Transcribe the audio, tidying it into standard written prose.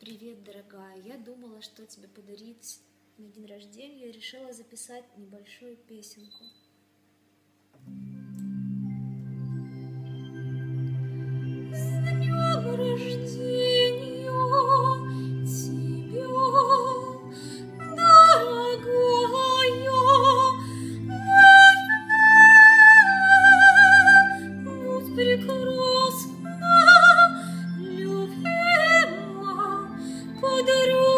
Привет, дорогая. Я думала, что тебе подарить на день рождения. Решила записать небольшую песенку. С днем рождения тебя, дорогая моя, будь прекрасна, любима, подарю